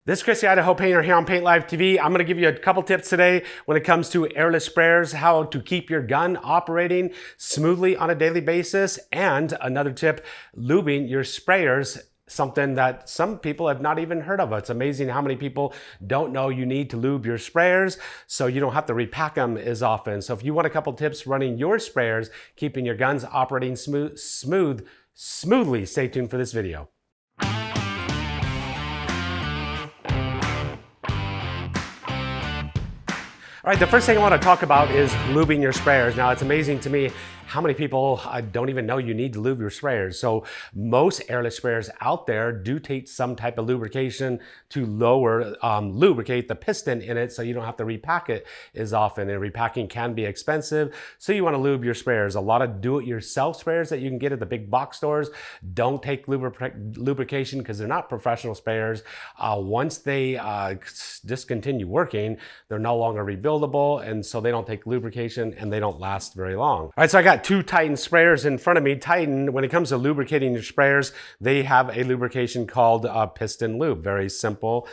This is Chris, the Idaho Painter here on Paint Live TV. I'm going to give you a couple tips today when it comes to airless sprayers, how to keep your gun operating smoothly on a daily basis, and another tip, lubing your sprayers, something that some people have not even heard of. It's amazing how many people don't know you need to lube your sprayers so you don't have to repack them as often. So if you want a couple tips running your sprayers, keeping your guns operating smoothly, stay tuned for this video. All right, the first thing I want to talk about is lubing your sprayers. Now, it's amazing to me how many people don't even know you need to lube your sprayers. So most airless sprayers out there do take some type of lubrication to lubricate the piston in it so you don't have to repack it as often. And repacking can be expensive, so you want to lube your sprayers. A lot of do-it-yourself sprayers that you can get at the big box stores don't take lubrication because they're not professional sprayers. Once they discontinue working, they're no longer rebuildable, and so they don't take lubrication and they don't last very long. All right, so I got two Titan sprayers in front of me. Titan, when it comes to lubricating your sprayers, they have a lubrication called piston lube. Very simple,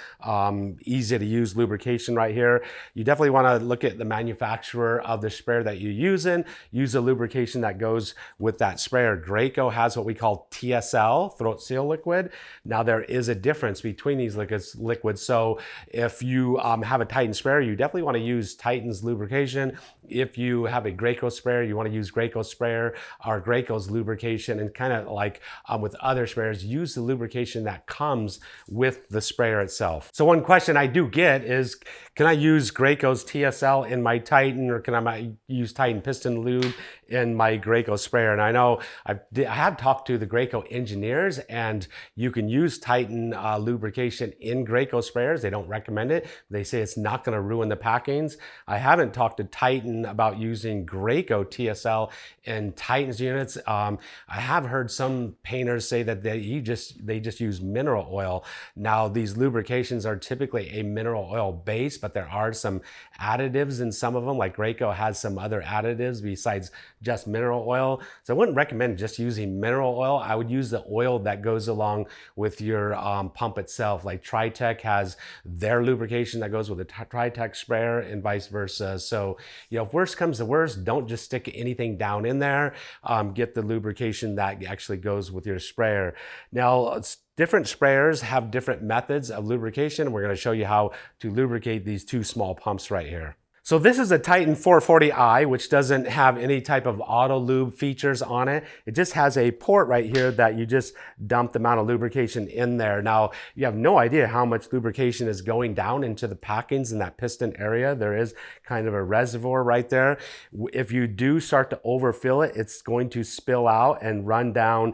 easy to use lubrication right here. You definitely want to look at the manufacturer of the sprayer that you're using. Use a lubrication that goes with that sprayer. Graco has what we call TSL, throat seal liquid. Now there is a difference between these liquids. So if you have a Titan sprayer, you definitely want to use Titan's lubrication. If you have a Graco sprayer, you want to use Graco sprayer or Graco's lubrication, and kind of like with other sprayers, use the lubrication that comes with the sprayer itself. So one question I do get is, can I use Graco's TSL in my Titan, or can I use Titan piston lube in my Graco sprayer? And I know I have talked to the Graco engineers, and you can use Titan lubrication in Graco sprayers. They don't recommend it. They say it's not going to ruin the packings. I haven't talked to Titan about using Graco TSL in Titan's units. I have heard some painters say that they just use mineral oil. Now these lubrications are typically a mineral oil base, but there are some additives in some of them. Like Graco has some other additives besides just mineral oil. So I wouldn't recommend just using mineral oil. I would use the oil that goes along with your pump itself. Like Tritech has their lubrication that goes with the Tritech sprayer, and vice versa. So, you know, if worst comes to worst, don't just stick anything down in there. Get the lubrication that actually goes with your sprayer. Now, different sprayers have different methods of lubrication. We're going to show you how to lubricate these two small pumps right here. So this is a Titan 440i, which doesn't have any type of auto lube features on it. It just has a port right here that you just dump the amount of lubrication in there. Now, you have no idea how much lubrication is going down into the packings in that piston area. There is kind of a reservoir right there. If you do start to overfill it, it's going to spill out and run down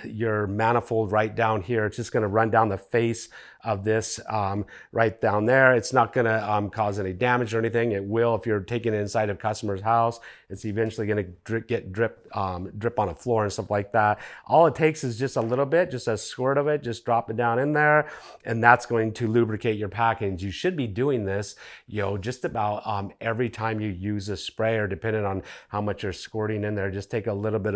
your manifold right down here. It's just going to run down the face of this right down there. It's not going to cause any damage or anything. It will if you're taking it inside a customer's house. It's eventually going to drip on a floor and stuff like that. All it takes is just a little bit, just a squirt of it. Just drop it down in there, and that's going to lubricate your package. You should be doing this, you know, just about every time you use a sprayer, depending on how much you're squirting in there. Just take a little bit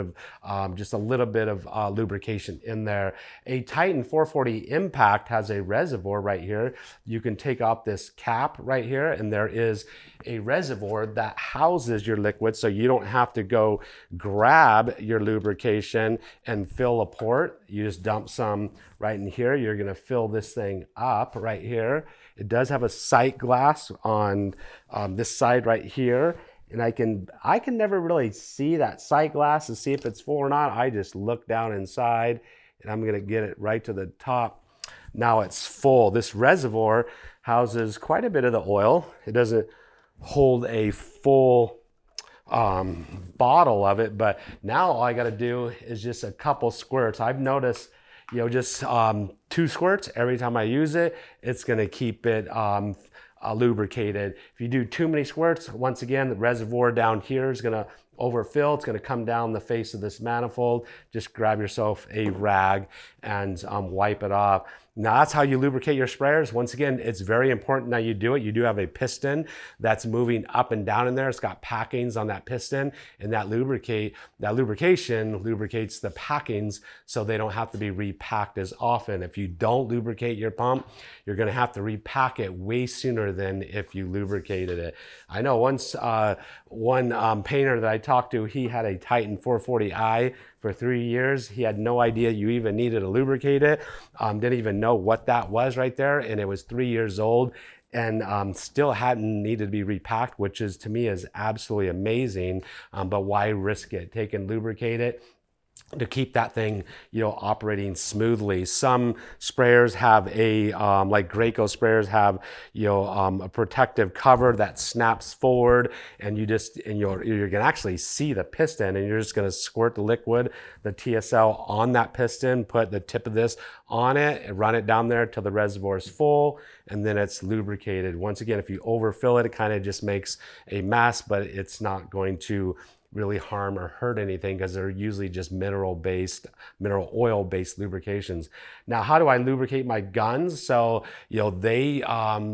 of lubrication in there. A Titan 440 Impact has a reservoir right here. You can take off this cap right here, and there is a reservoir that houses your liquid, so you don't have to go grab your lubrication and fill a port. You just dump some right in here. You're going to fill this thing up right here. It does have a sight glass on this side right here. And I can never really see that sight glass to see if it's full or not. I just look down inside, and I'm going to get it right to the top. Now it's full. This reservoir houses quite a bit of the oil. It doesn't hold a full bottle of it, but now all I got to do is just a couple squirts. I've noticed, you know, just 2 squirts every time I use it. It's going to keep it lubricated. If you do too many squirts, once again, the reservoir down here is going to overfill. It's going to come down the face of this manifold. Just grab yourself a rag and wipe it off. Now that's how you lubricate your sprayers. Once again, it's very important that you do it. You do have a piston that's moving up and down in there. It's got packings on that piston, and that lubrication lubricates the packings so they don't have to be repacked as often. If you don't lubricate your pump, you're gonna have to repack it way sooner than if you lubricated it. I know once one painter that I talked to, he had a Titan 440i for 3 years. He had no idea you even needed to lubricate it. Didn't even know what that was right there. And it was 3 years old and still hadn't needed to be repacked, which is to me is absolutely amazing. But why risk it? Take and lubricate it to keep that thing, operating smoothly. Some sprayers have like Graco sprayers have, a protective cover that snaps forward, and you're gonna actually see the piston, and you're just gonna squirt the liquid, the TSL on that piston, put the tip of this on it, and run it down there till the reservoir is full, and then it's lubricated. Once again, if you overfill it, it kind of just makes a mess, but it's not going to really harm or hurt anything because they're usually just mineral oil based lubrications. Now, how do I lubricate my guns so they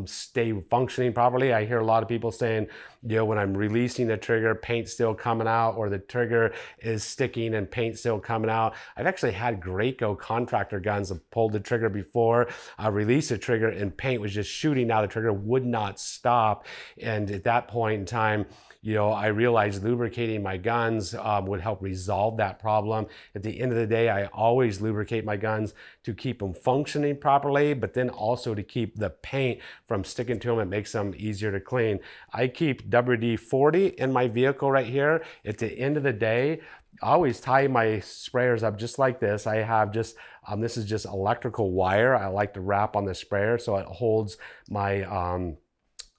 stay functioning properly? I hear a lot of people saying, when I'm releasing the trigger, paint's still coming out, or the trigger is sticking and paint's still coming out. I've actually had Graco contractor guns that pulled the trigger before I released the trigger, and paint was just shooting out. The trigger would not stop, and at that point in time, I realized lubricating my guns would help resolve that problem. At the end of the day, I always lubricate my guns to keep them functioning properly, but then also to keep the paint from sticking to them. It makes them easier to clean. I keep WD-40 in my vehicle right here. At the end of the day, I always tie my sprayers up just like this. I have just, this is just electrical wire I like to wrap on the sprayer so it holds my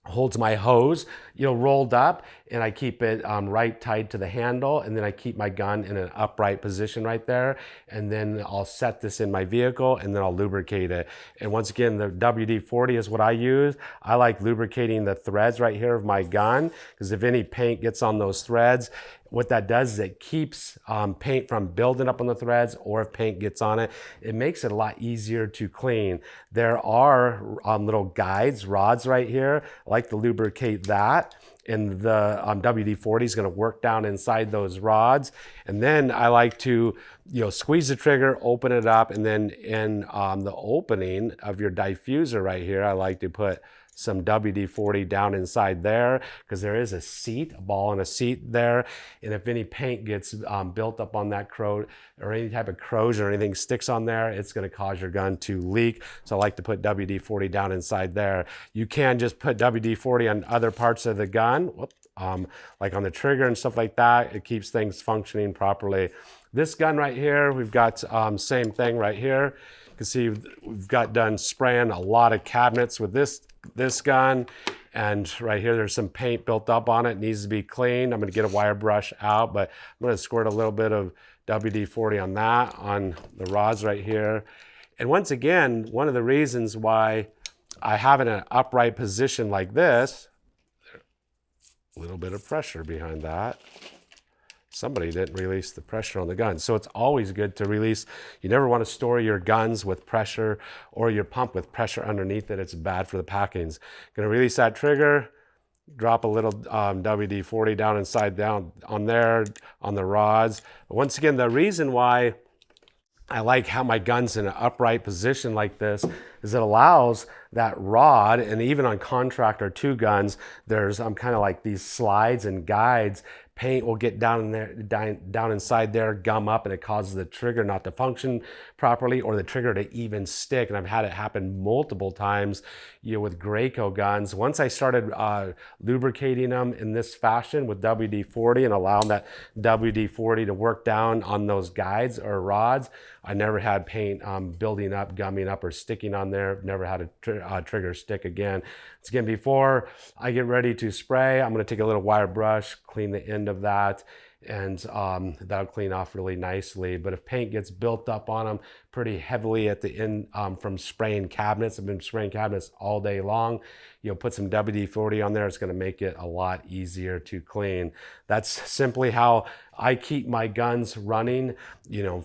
hose, rolled up, and I keep it right tied to the handle, and then I keep my gun in an upright position right there, and then I'll set this in my vehicle, and then I'll lubricate it. And once again, the WD-40 is what I use. I like lubricating the threads right here of my gun, because if any paint gets on those threads, what that does is it keeps paint from building up on the threads, or if paint gets on it, it makes it a lot easier to clean. There are little guides, rods right here. I like to lubricate that, and the WD-40 is going to work down inside those rods. And then I like to squeeze the trigger, open it up, and then in the opening of your diffuser right here, I like to put some WD-40 down inside there, because there is a ball and a seat there, and if any paint gets built up on that or any type of corrosion or anything sticks on there, it's going to cause your gun to leak. So I like to put WD-40 down inside there. You can just put WD-40 on other parts of the gun, like on the trigger and stuff like that. It keeps things functioning properly. This gun right here, we've got same thing right here. You can see we've got done spraying a lot of cabinets with this gun, and right here there's some paint built up on it. It needs to be cleaned. I'm going to get a wire brush out, but I'm going to squirt a little bit of WD-40 on that, on the rods right here. And once again, one of the reasons why I have it in an upright position like this, a little bit of pressure behind that. Somebody didn't release the pressure on the gun. So it's always good to release. You never want to store your guns with pressure or your pump with pressure underneath it. It's bad for the packings. Going to release that trigger, drop a little WD-40 down on there, on the rods. But once again, the reason why I like how my gun's in an upright position like this is it allows that rod, and even on contractor 2 guns, there's kind of like these slides and guides. Paint will get down in there, down inside there, gum up, and it causes the trigger not to function properly, or the trigger to even stick. And I've had it happen multiple times, with Graco guns. Once I started lubricating them in this fashion with WD-40 and allowing that WD-40 to work down on those guides or rods, I never had paint building up, gumming up, or sticking on there. Never had a trigger stick again. Once again, before I get ready to spray, I'm going to take a little wire brush, clean the end of that, and that'll clean off really nicely. But if paint gets built up on them pretty heavily at the end from spraying cabinets, I've been spraying cabinets all day long, put some WD-40 on there. It's going to make it a lot easier to clean. That's simply how I keep my guns running,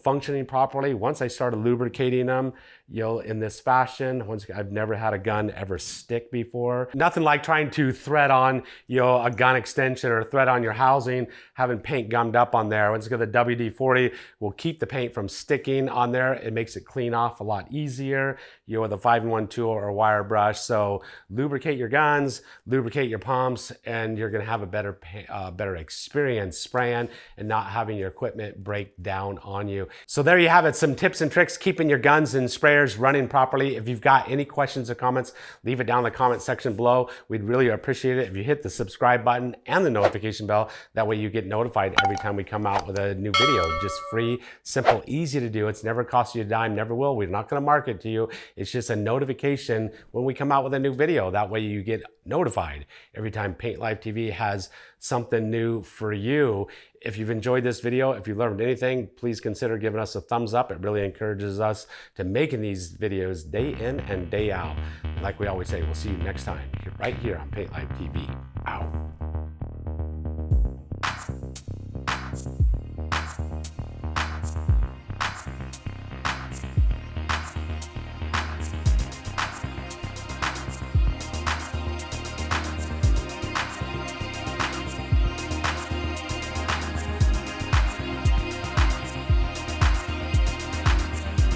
functioning properly. Once I started lubricating them, in this fashion, I've never had a gun ever stick before. Nothing like trying to thread on, a gun extension or thread on your housing, having paint gummed up on there. Once you get the WD-40, will keep the paint from sticking on there. It makes it clean off a lot easier, with a 5-in-1 tool or wire brush. So lubricate your guns, lubricate your pumps, and you're gonna have a better experience spraying and not having your equipment break down on you. So there you have it, some tips and tricks keeping your guns and sprayers running properly. If you've got any questions or comments, leave it down in the comment section below. We'd really appreciate it if you hit the subscribe button and the notification bell. That way you get notified every time we come out with a new video. Just free, simple, easy to do. It's never cost you a dime, never will. We're not gonna market to you. It's just a notification when we come out with a new video. That way you get notified every time Paint Life TV has something new for you. If you've enjoyed this video, if you learned anything, please consider giving us a thumbs up. It really encourages us to making these videos day in and day out. Like we always say, we'll see you next time, right here on Paint Life TV. Out.